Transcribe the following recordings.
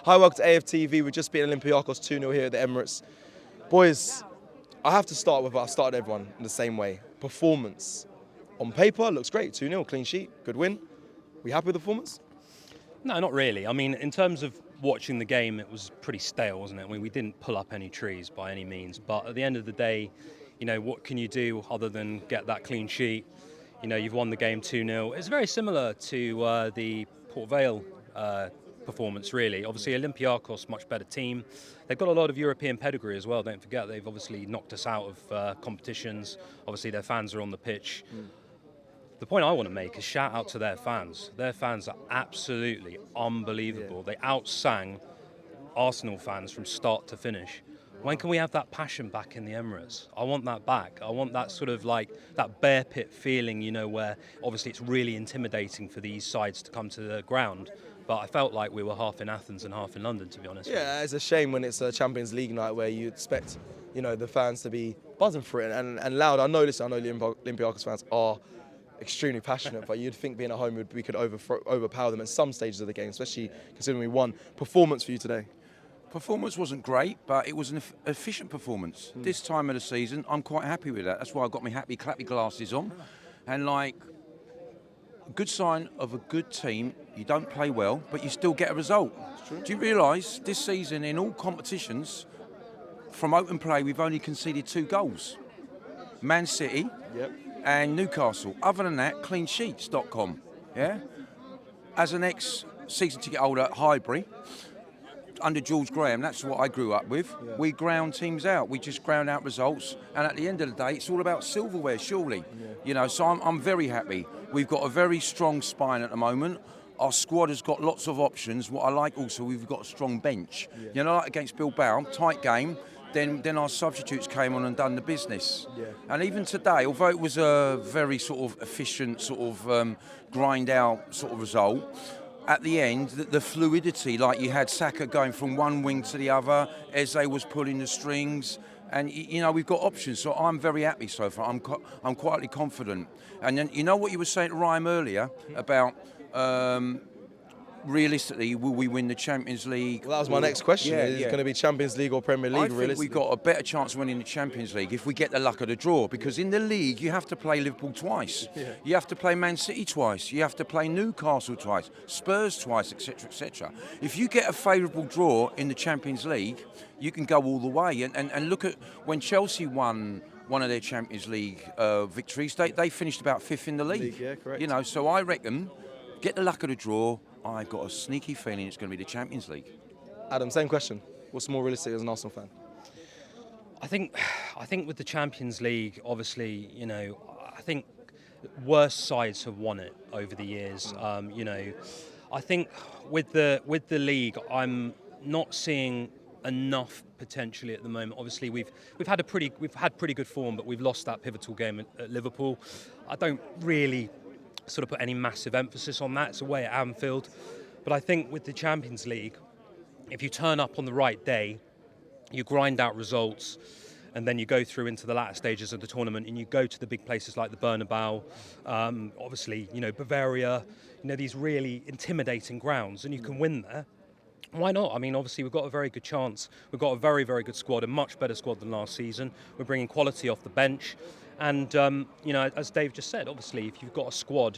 Hi, welcome to AFTV. We've just beaten Olympiacos 2-0 here at the Emirates. Boys, I have to start with what I've started everyone in the same way. Performance. On paper, looks great. 2-0, clean sheet, good win. We happy with the performance? No, not really. I mean, in terms of watching the game, it was pretty stale, wasn't it? I mean, we didn't pull up any trees by any means. But at the end of the day, what can you do other than get that clean sheet? You've won the game 2-0. It's very similar to the Port Vale performance, really. Obviously, Olympiacos, much better team. They've got a lot of European pedigree as well. Don't forget, they've obviously knocked us out of competitions. Obviously, their fans are on the pitch. The point I want to make is shout out to their fans. Their fans are absolutely unbelievable. They outsang Arsenal fans from start to finish. When can we have that passion back in the Emirates? I want that back. I want that sort of like that bear pit feeling, where obviously it's really intimidating for these sides to come to the ground. But I felt like we were half in Athens and half in London, to be honest. Yeah, it's a shame when it's a Champions League night where you expect, the fans to be buzzing for it and loud. I know the Olympiacos fans are extremely passionate, but you'd think being at home we could overpower them at some stages of the game, especially considering we won. Performance for you today? Performance wasn't great, but it was an efficient performance. This time of the season, I'm quite happy with that. That's why I've got my happy clappy glasses on. And a good sign of a good team, you don't play well, but you still get a result. Do you realise this season in all competitions, from open play, we've only conceded 2 goals. Man City and Newcastle. Other than that, cleansheets.com. Yeah? As an ex-season ticket holder at Highbury, under George Graham, that's what I grew up with. Yeah. We ground teams out. We just ground out results. And at the end of the day, it's all about silverware, surely. Yeah. So I'm very happy. We've got a very strong spine at the moment. Our squad has got lots of options. What I like also, we've got a strong bench. Yeah. Like against Bilbao, tight game. Then our substitutes came on and done the business. Yeah. And even today, although it was a very sort of efficient, grind out sort of result, at the end, the fluidity, like you had Saka going from one wing to the other, Eze was pulling the strings, and we've got options. So I'm very happy so far. I'm quietly confident. And then what you were saying to Ryan earlier about realistically, will we win the Champions League? Well, that was my next question. Is it going to be Champions League or Premier League? I think we've got a better chance of winning the Champions League if we get the luck of the draw, because in the league you have to play Liverpool twice, you have to play Man City twice, you have to play Newcastle twice, Spurs twice, etc., etc. If you get a favourable draw in the Champions League, you can go all the way. And look at when Chelsea won one of their Champions League victories, they finished about 5th in the league. Yeah, correct. So I reckon, get the luck of the draw. I've got a sneaky feeling it's going to be the Champions League. Adam, same question. What's more realistic as an Arsenal fan? I think with the Champions League, obviously, I think worse sides have won it over the years. I think with the league, I'm not seeing enough potentially at the moment. Obviously, we've had pretty good form, but we've lost that pivotal game at Liverpool. I don't really sort of put any massive emphasis on that. It's away at Anfield. But I think with the Champions League, if you turn up on the right day, you grind out results, and then you go through into the latter stages of the tournament and you go to the big places like the Bernabeu, obviously, Bavaria, these really intimidating grounds, and you can win there. Why not? I mean, obviously, we've got a very good chance. We've got a very, very good squad, a much better squad than last season. We're bringing quality off the bench. And, as Dave just said, obviously, if you've got a squad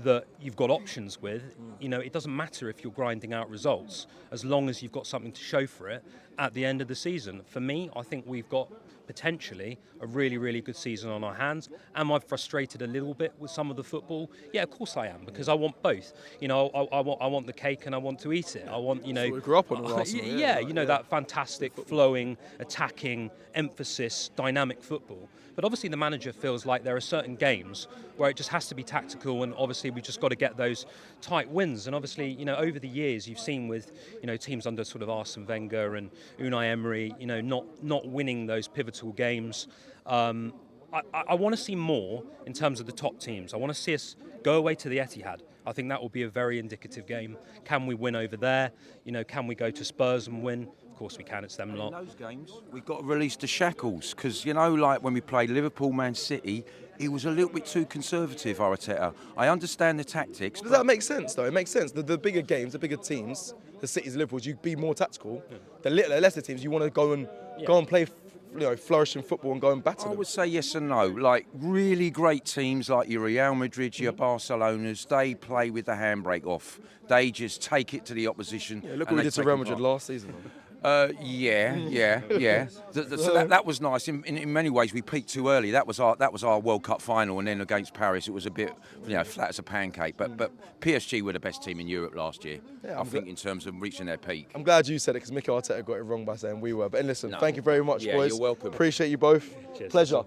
that you've got options with, it doesn't matter if you're grinding out results, as long as you've got something to show for it at the end of the season. For me, I think we've got potentially a really, really good season on our hands. Am I frustrated a little bit with some of the football? Yeah, of course I am, because I want both. I want the cake and I want to eat it. I want, So we grew up on Arsenal. That fantastic, flowing, attacking, emphasis, dynamic football. But obviously the manager feels like there are certain games where it just has to be tactical, and obviously we just got to get those tight wins. And obviously, over the years you've seen with, teams under sort of Arsene Wenger and Unai Emery, not winning those pivotal games. I want to see more in terms of the top teams. I want to see us go away to the Etihad. I think that will be a very indicative game. Can we win over there? Can we go to Spurs and win? course we can. It's them In lot. those games, we've got to release the shackles because, you know, like when we played Liverpool, Man City, he was a little bit too conservative, Arteta. I understand the tactics. Does that make sense, though? It makes sense. The bigger games, the bigger teams, the Cities, Liverpools, you be more tactical. The lesser teams, you want to go and play, flourishing football and go and batter I them. would say yes and no. Like really great teams like your Real Madrid, your Barcelonas, they play with the handbrake off. They just take it to the opposition. Yeah, look and what we they did to take Real them Madrid apart. last season. Yeah. So that was nice. In many ways, we peaked too early. That was our World Cup final, and then against Paris, it was a bit flat as a pancake. But PSG were the best team in Europe last year. Yeah, I think in terms of reaching their peak. I'm glad you said it because Mikel Arteta got it wrong by saying we were. But listen, No. thank you very much, Yeah, boys. you're welcome. Appreciate you both. Cheers. Pleasure.